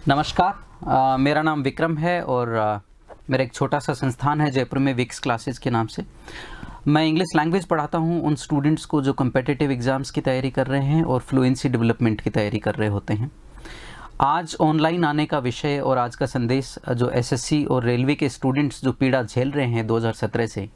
नमस्कार। मेरा नाम विक्रम है और मेरा एक छोटा सा संस्थान है जयपुर में विक्स क्लासेस के नाम से। मैं इंग्लिश लैंग्वेज पढ़ाता हूँ उन स्टूडेंट्स को जो कम्पिटिटिव एग्ज़ाम्स की तैयारी कर रहे हैं और फ्लुएंसी डेवलपमेंट की तैयारी कर रहे होते हैं। आज ऑनलाइन आने का विषय और आज का संदेश जो एसएससी और रेलवे के स्टूडेंट्स जो पीड़ा झेल रहे हैं 2017 से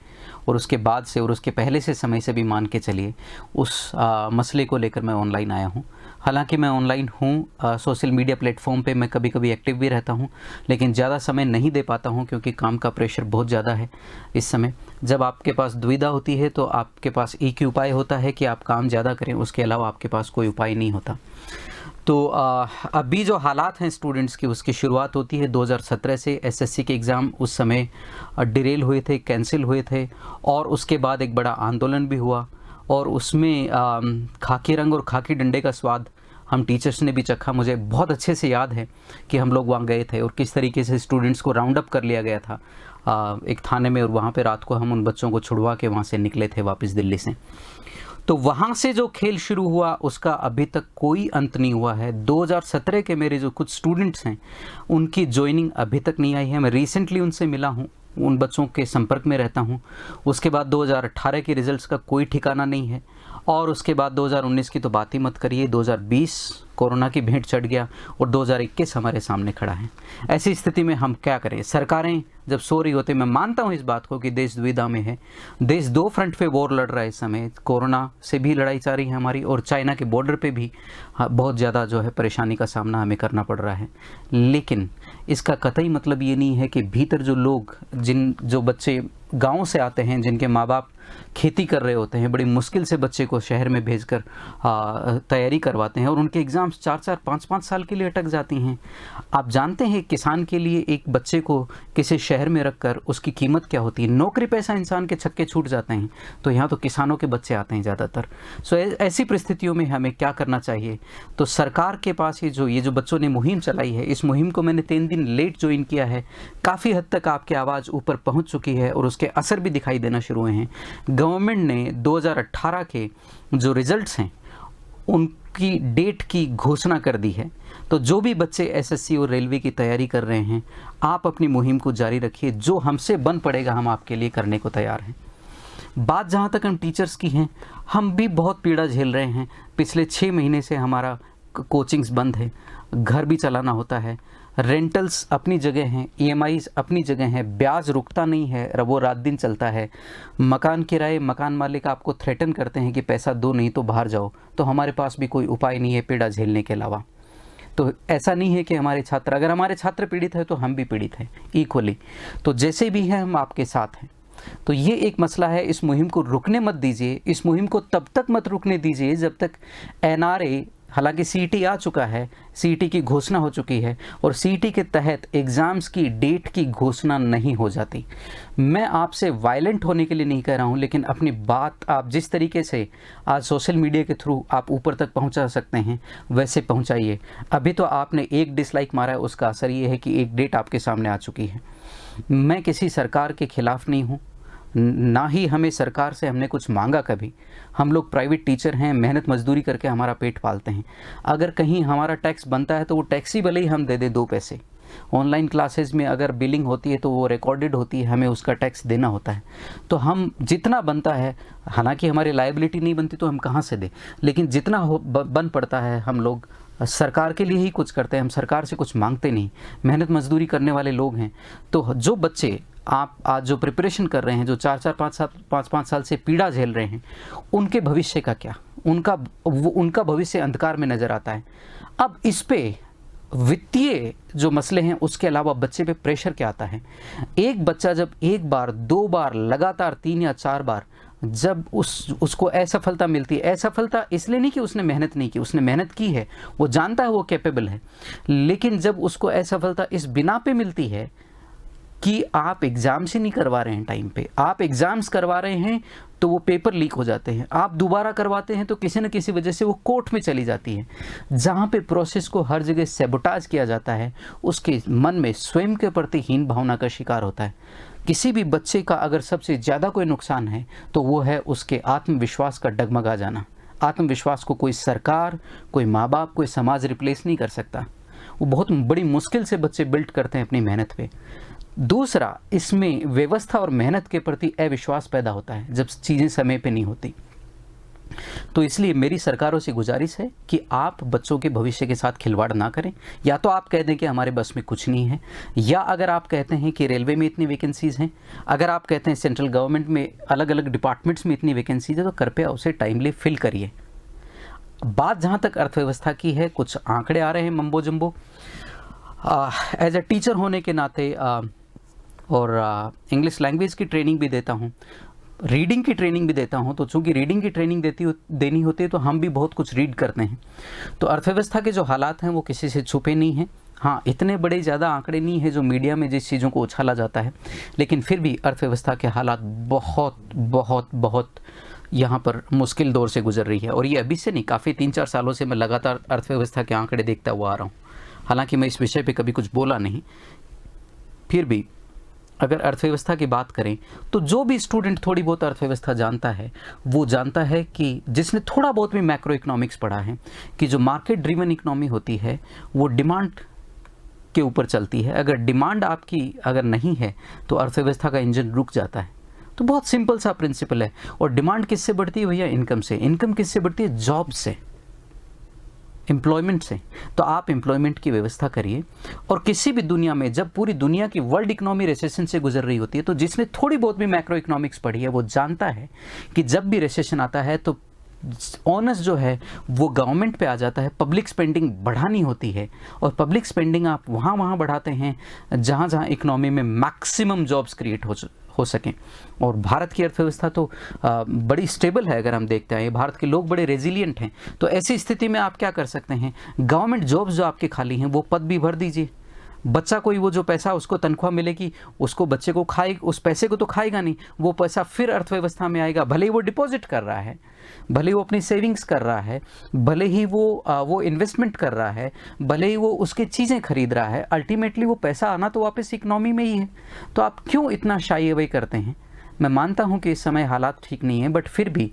और उसके बाद से और उसके पहले से समय से भी मान के चलिए, उस मसले को लेकर मैं ऑनलाइन आया हूँ। हालांकि मैं ऑनलाइन हूँ, सोशल मीडिया प्लेटफॉर्म पे मैं कभी कभी एक्टिव भी रहता हूँ, लेकिन ज़्यादा समय नहीं दे पाता हूँ क्योंकि काम का प्रेशर बहुत ज़्यादा है इस समय। जब आपके पास दुविधा होती है तो आपके पास एक ही उपाय होता है कि आप काम ज़्यादा करें, उसके अलावा आपके पास कोई उपाय नहीं होता। तो अभी जो हालात हैं स्टूडेंट्स की, उसकी शुरुआत होती है 2017 से। एसएससी के एग्ज़ाम उस समय डिरेल हुए थे, कैंसिल हुए थे और उसके बाद एक बड़ा आंदोलन भी हुआ और उसमें खाकी रंग और खाकी डंडे का स्वाद हम टीचर्स ने भी चखा। मुझे बहुत अच्छे से याद है कि हम लोग वहाँ गए थे और किस तरीके से स्टूडेंट्स को राउंड अप कर लिया गया था एक थाने में, और वहाँ पे रात को हम उन बच्चों को छुड़वा के वहाँ से निकले थे वापस दिल्ली से। तो वहाँ से जो खेल शुरू हुआ उसका अभी तक कोई अंत नहीं हुआ है। 2017 के मेरे जो कुछ स्टूडेंट्स हैं उनकी ज्वाइनिंग अभी तक नहीं आई है। मैं रिसेंटली उनसे मिला हूँ, उन बच्चों के संपर्क में रहता हूँ। उसके बाद 2018 के रिज़ल्ट्स का कोई ठिकाना नहीं है और उसके बाद 2019 की तो बात ही मत करिए। 2020 कोरोना की भेंट चढ़ गया और 2021 हमारे सामने खड़ा है। ऐसी स्थिति में हम क्या करें? सरकारें जब सो रही होती, मैं मानता हूँ इस बात को कि देश दुविधा में है। देश दो फ्रंट पे वॉर लड़ रहा है इस समय। कोरोना से भी लड़ाई चल रही है हमारी और चाइना के बॉर्डर पे भी बहुत ज़्यादा जो है परेशानी का सामना हमें करना पड़ रहा है। लेकिन इसका कतई मतलब ये नहीं है कि भीतर जो लोग, जो बच्चे गाँव से आते हैं, जिनके माँ बाप खेती कर रहे होते हैं, बड़ी मुश्किल से बच्चे को शहर में भेजकर तैयारी करवाते हैं और उनके एग्ज़ाम्स 4-4, 5-5 साल के लिए अटक जाती हैं। आप जानते हैं किसान के लिए एक बच्चे को किसी शहर में रखकर उसकी कीमत क्या होती है? नौकरी पैसा इंसान के छक्के छूट जाते हैं, तो यहाँ तो किसानों के बच्चे आते हैं ज़्यादातर। सो ऐसी परिस्थितियों में हमें क्या करना चाहिए? तो सरकार के पास ये जो बच्चों ने मुहिम चलाई है, इस मुहिम को मैंने 3 दिन लेट ज्वाइन किया है। काफ़ी हद तक आपकी आवाज़ ऊपर पहुँच चुकी है और उसके असर भी दिखाई देना शुरू हुए हैं। गवर्नमेंट ने 2018 के जो रिजल्ट्स हैं उनकी डेट की घोषणा कर दी है। तो जो भी बच्चे एसएससी और रेलवे की तैयारी कर रहे हैं, आप अपनी मुहिम को जारी रखिए। जो हमसे बन पड़ेगा हम आपके लिए करने को तैयार हैं। बात जहाँ तक हम टीचर्स की हैं, हम भी बहुत पीड़ा झेल रहे हैं। पिछले 6 महीने से हमारा कोचिंग्स बंद है, घर भी चलाना होता है, रेंटल्स अपनी जगह हैं, ईएमआईज अपनी जगह हैं, ब्याज रुकता नहीं है, वो रात दिन चलता है। मकान किराए, मकान मालिक आपको थ्रेटन करते हैं कि पैसा दो नहीं तो बाहर जाओ। तो हमारे पास भी कोई उपाय नहीं है पीड़ा झेलने के अलावा। तो ऐसा नहीं है कि हमारे छात्र, अगर हमारे छात्र पीड़ित है तो हम भी पीड़ित हैं इक्वली। तो जैसे भी हैं हम आपके साथ हैं। तो ये एक मसला है, इस मुहिम को रुकने मत दीजिए। इस मुहिम को तब तक मत रुकने दीजिए जब तक एनआरए, हालांकि सीईटी आ चुका है, सीईटी की घोषणा हो चुकी है और सीईटी के तहत एग्ज़ाम्स की डेट की घोषणा नहीं हो जाती। मैं आपसे वायलेंट होने के लिए नहीं कह रहा हूं, लेकिन अपनी बात आप जिस तरीके से आज सोशल मीडिया के थ्रू आप ऊपर तक पहुंचा सकते हैं वैसे पहुंचाइए। अभी तो आपने एक डिसलाइक मारा है, उसका असर ये है कि एक डेट आपके सामने आ चुकी है। मैं किसी सरकार के खिलाफ नहीं हूँ, ना ही हमें सरकार से हमने कुछ मांगा कभी। हम लोग प्राइवेट टीचर हैं, मेहनत मजदूरी करके हमारा पेट पालते हैं। अगर कहीं हमारा टैक्स बनता है तो वो टैक्स ही भले ही हम दे दें 2 पैसे। ऑनलाइन क्लासेस में अगर बिलिंग होती है तो वो रिकॉर्डेड होती है, हमें उसका टैक्स देना होता है। तो हम जितना बनता है, हालांकि हमारी लायबिलिटी नहीं बनती तो हम कहाँ से दें, लेकिन जितना बन पड़ता है हम लोग सरकार के लिए ही कुछ करते हैं। हम सरकार से कुछ मांगते नहीं, मेहनत मजदूरी करने वाले लोग हैं। तो जो बच्चे आप आज जो प्रिपरेशन कर रहे हैं, जो 4-4, 5-5 साल से पीड़ा झेल रहे हैं, उनके भविष्य का क्या? उनका भविष्य अंधकार में नज़र आता है। अब इस पे वित्तीय जो मसले हैं उसके अलावा बच्चे पे प्रेशर क्या आता है? एक बच्चा जब 1 बार 2 बार लगातार 3 या 4 बार जब उसको असफलता मिलती है, असफलता इसलिए नहीं कि उसने मेहनत नहीं की, उसने मेहनत की है, वो जानता है वो कैपेबल है, लेकिन जब उसको असफलता इस बिना पे मिलती है कि आप एग्ज़ाम्स ही नहीं करवा रहे हैं टाइम पे, आप एग्ज़ाम्स करवा रहे हैं तो वो पेपर लीक हो जाते हैं, आप दोबारा करवाते हैं तो किसी न किसी वजह से वो कोर्ट में चली जाती है। जहाँ पे प्रोसेस को हर जगह सैबोटाज किया जाता है, उसके मन में स्वयं के प्रति हीन भावना का शिकार होता है। किसी भी बच्चे का अगर सबसे ज़्यादा कोई नुकसान है तो वो है उसके आत्मविश्वास का डगमगा जाना। आत्मविश्वास को कोई सरकार, कोई माँ बाप, कोई समाज रिप्लेस नहीं कर सकता। वो बहुत बड़ी मुश्किल से बच्चे बिल्ड करते हैं अपनी मेहनत पे। दूसरा, इसमें व्यवस्था और मेहनत के प्रति अविश्वास पैदा होता है जब चीज़ें समय पे नहीं होती। तो इसलिए मेरी सरकारों से गुजारिश है कि आप बच्चों के भविष्य के साथ खिलवाड़ ना करें। या तो आप कह दें कि हमारे बस में कुछ नहीं है, या अगर आप कहते हैं कि रेलवे में इतनी वैकेंसीज़ हैं, अगर आप कहते हैं सेंट्रल गवर्नमेंट में अलग अलग डिपार्टमेंट्स में इतनी वैकेंसीज है, तो कृपया उसे टाइमली फिल करिए। बात जहाँ तक अर्थव्यवस्था की है, कुछ आंकड़े आ रहे हैं mumbo jumbo. As a teacher होने के नाते और इंग्लिश लैंग्वेज की ट्रेनिंग भी देता हूँ, रीडिंग की ट्रेनिंग भी देता हूँ, तो चूंकि रीडिंग की ट्रेनिंग देनी होती है तो हम भी बहुत कुछ रीड करते हैं। तो अर्थव्यवस्था के जो हालात हैं वो किसी से छुपे नहीं हैं। हाँ, इतने बड़े ज़्यादा आंकड़े नहीं है जो मीडिया में जिस चीज़ों को उछाला जाता है, लेकिन फिर भी अर्थव्यवस्था के हालात बहुत बहुत बहुत यहाँ पर मुश्किल दौर से गुजर रही है। और ये अभी से नहीं, काफ़ी 3-4 सालों से मैं लगातार अर्थव्यवस्था के आंकड़े देखता हुआ आ रहा हूँ। हालांकि मैं इस विषय पे कभी कुछ बोला नहीं, फिर भी अगर अर्थव्यवस्था की बात करें तो जो भी स्टूडेंट थोड़ी बहुत अर्थव्यवस्था जानता है, वो जानता है कि जिसने थोड़ा बहुत भी मैक्रो इकोनॉमिक्स पढ़ा है कि जो मार्केट ड्रिवन इकोनॉमी होती है वो डिमांड के ऊपर चलती है। अगर डिमांड आपकी अगर नहीं है तो अर्थव्यवस्था का इंजन रुक जाता है। तो बहुत सिंपल सा प्रिंसिपल है। और डिमांड किससे बढ़ती है भैया? इनकम से। इनकम किससे बढ़ती है? जॉब से, एम्प्लॉयमेंट से। तो आप एम्प्लॉयमेंट की व्यवस्था करिए। और किसी भी दुनिया में जब पूरी दुनिया की वर्ल्ड इकोनॉमी रिसेशन से गुजर रही होती है, तो जिसने थोड़ी बहुत भी मैक्रो इकोनॉमिक्स पढ़ी है वो जानता है कि जब भी रिसेशन आता है तो ऑनस जो है वो गवर्नमेंट पे आ जाता है। पब्लिक स्पेंडिंग बढ़ानी होती है, और पब्लिक स्पेंडिंग आप वहाँ बढ़ाते हैं जहाँ इकोनॉमी में मैक्सिमम जॉब्स क्रिएट हो सकें। और भारत की अर्थव्यवस्था तो बड़ी स्टेबल है। अगर हम देखते हैं भारत के लोग बड़े रेजिलिएंट हैं, तो ऐसी स्थिति में आप क्या कर सकते हैं? गवर्नमेंट जॉब्स जो आपके खाली हैं वो पद भी भर दीजिए। बच्चा कोई वो जो पैसा उसको तनख्वाह मिलेगी, उसको बच्चे को उस पैसे को तो खाएगा नहीं, वो पैसा फिर अर्थव्यवस्था में आएगा। भले ही वो डिपॉजिट कर रहा है, भले ही वो अपनी सेविंग्स कर रहा है, भले ही वो इन्वेस्टमेंट कर रहा है, भले ही वो उसकी चीज़ें खरीद रहा है, अल्टीमेटली वो पैसा आना तो वापस इकोनॉमी में ही है। तो आप क्यों इतना शाई अवे करते हैं? मैं मानता हूं कि इस समय हालात ठीक नहीं है, बट फिर भी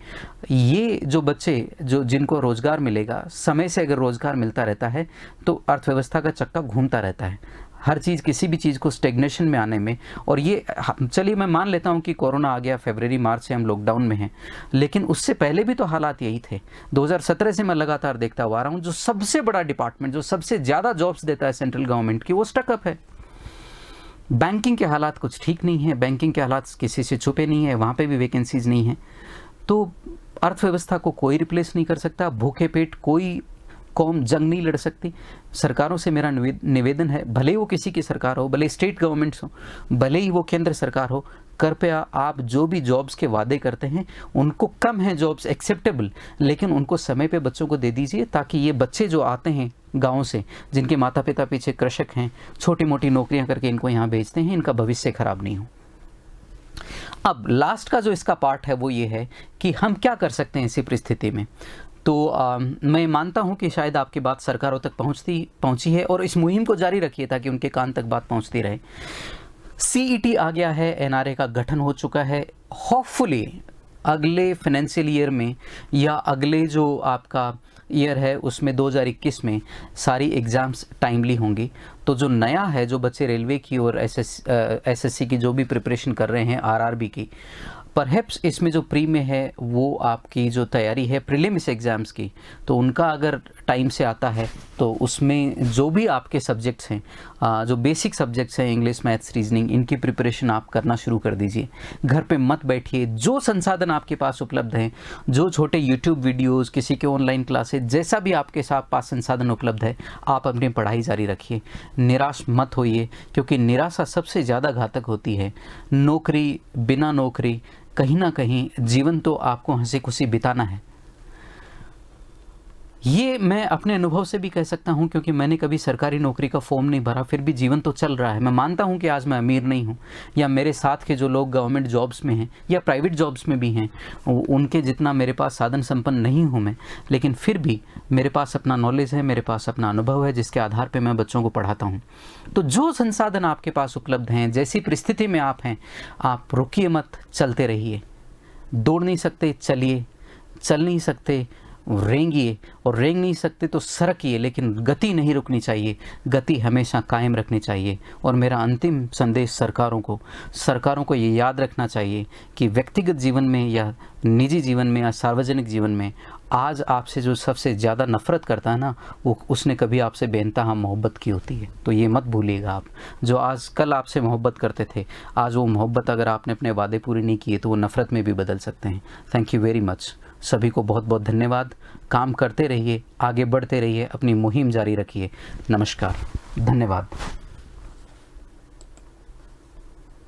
ये जो बच्चे जिनको रोज़गार मिलेगा, समय से अगर रोज़गार मिलता रहता है तो अर्थव्यवस्था का चक्का घूमता रहता है। हर चीज़, किसी भी चीज़ को स्टेग्नेशन में आने में, और ये चलिए मैं मान लेता हूं कि कोरोना आ गया, फरवरी मार्च से हम लॉकडाउन में हैं, लेकिन उससे पहले भी तो हालात यही थे। 2017 से मैं लगातार देखता हुआ आ रहा हूँ, जो सबसे बड़ा डिपार्टमेंट, जो सबसे ज़्यादा जॉब्स देता है सेंट्रल गवर्नमेंट की, वो स्टकअप है। बैंकिंग के हालात कुछ ठीक नहीं है, बैंकिंग के हालात किसी से छुपे नहीं है, वहाँ पे भी वैकेंसीज नहीं है। तो अर्थव्यवस्था को कोई रिप्लेस नहीं कर सकता। भूखे पेट कोई कौम जंग नहीं लड़ सकती। सरकारों से मेरा निवेदन है, भले ही वो किसी की सरकार हो, भले स्टेट गवर्नमेंट्स हो, भले ही वो केंद्र सरकार हो, कृपया आप जो भी जॉब्स के वादे करते हैं, उनको कम है जॉब्स एक्सेप्टेबल, लेकिन उनको समय पे बच्चों को दे दीजिए, ताकि ये बच्चे जो आते हैं गाँव से, जिनके माता पिता पीछे कृषक हैं, छोटी मोटी नौकरियां करके इनको यहाँ भेजते हैं, इनका भविष्य खराब नहीं हो। अब लास्ट का जो इसका पार्ट है वो ये है कि हम क्या कर सकते हैं ऐसी परिस्थिति में। तो मैं मानता हूं कि शायद आपकी बात सरकारों तक पहुंची है, और इस मुहिम को जारी रखिए ताकि उनके कान तक बात पहुंचती रहे। CET आ गया है, NRA का गठन हो चुका है। होपफुली अगले फाइनेंशियल ईयर में, या अगले जो आपका ईयर है उसमें 2021 में सारी एग्ज़ाम्स टाइमली होंगी। तो जो नया है, जो बच्चे रेलवे की और SSC की जो भी प्रिपरेशन कर रहे हैं, RRB की, परहैप्स इसमें जो प्री में है वो आपकी जो तैयारी है प्रीलिम्स एग्ज़ाम्स की, तो उनका अगर टाइम से आता है तो उसमें जो भी आपके सब्जेक्ट्स हैं, जो बेसिक सब्जेक्ट्स हैं, इंग्लिश, मैथ्स, रीजनिंग, इनकी प्रिपरेशन आप करना शुरू कर दीजिए। घर पे मत बैठिए। जो संसाधन आपके पास उपलब्ध हैं, जो छोटे यूट्यूब वीडियोज़, किसी के ऑनलाइन क्लासेज, जैसा भी आपके पास संसाधन उपलब्ध है, आप अपनी पढ़ाई जारी रखिए। निराश मत होइए, क्योंकि निराशा सबसे ज़्यादा घातक होती है। नौकरी, बिना नौकरी, कहीं ना कहीं जीवन तो आपको हंसी खुशी बिताना है। ये मैं अपने अनुभव से भी कह सकता हूँ, क्योंकि मैंने कभी सरकारी नौकरी का फॉर्म नहीं भरा, फिर भी जीवन तो चल रहा है। मैं मानता हूँ कि आज मैं अमीर नहीं हूँ, या मेरे साथ के जो लोग गवर्नमेंट जॉब्स में हैं या प्राइवेट जॉब्स में भी हैं, उनके जितना मेरे पास साधन संपन्न नहीं हूँ मैं, लेकिन फिर भी मेरे पास अपना नॉलेज है, मेरे पास अपना अनुभव है, जिसके आधार पर मैं बच्चों को पढ़ाता हूँ। तो जो संसाधन आपके पास उपलब्ध हैं, जैसी परिस्थिति में आप हैं, आप रुकिए मत, चलते रहिए। दौड़ नहीं सकते, चलिए। चल नहीं सकते, रेंगिए, और रेंग नहीं सकते तो सरकिए, लेकिन गति नहीं रुकनी चाहिए, गति हमेशा कायम रखनी चाहिए। और मेरा अंतिम संदेश सरकारों को ये याद रखना चाहिए कि व्यक्तिगत जीवन में या निजी जीवन में या सार्वजनिक जीवन में आज आपसे जो सबसे ज़्यादा नफ़रत करता है ना, वो उसने कभी आपसे बेइंतहा मोहब्बत की होती है। तो ये मत भूलिएगा आप, जो आज कल आपसे मोहब्बत करते थे, आज वो मोहब्बत अगर आपने अपने वादे पूरे नहीं किए तो वो नफ़रत में भी बदल सकते हैं। Thank you very much. सभी को बहुत बहुत धन्यवाद। काम करते रहिए, आगे बढ़ते रहिए, अपनी मुहिम जारी रखिए। नमस्कार, धन्यवाद।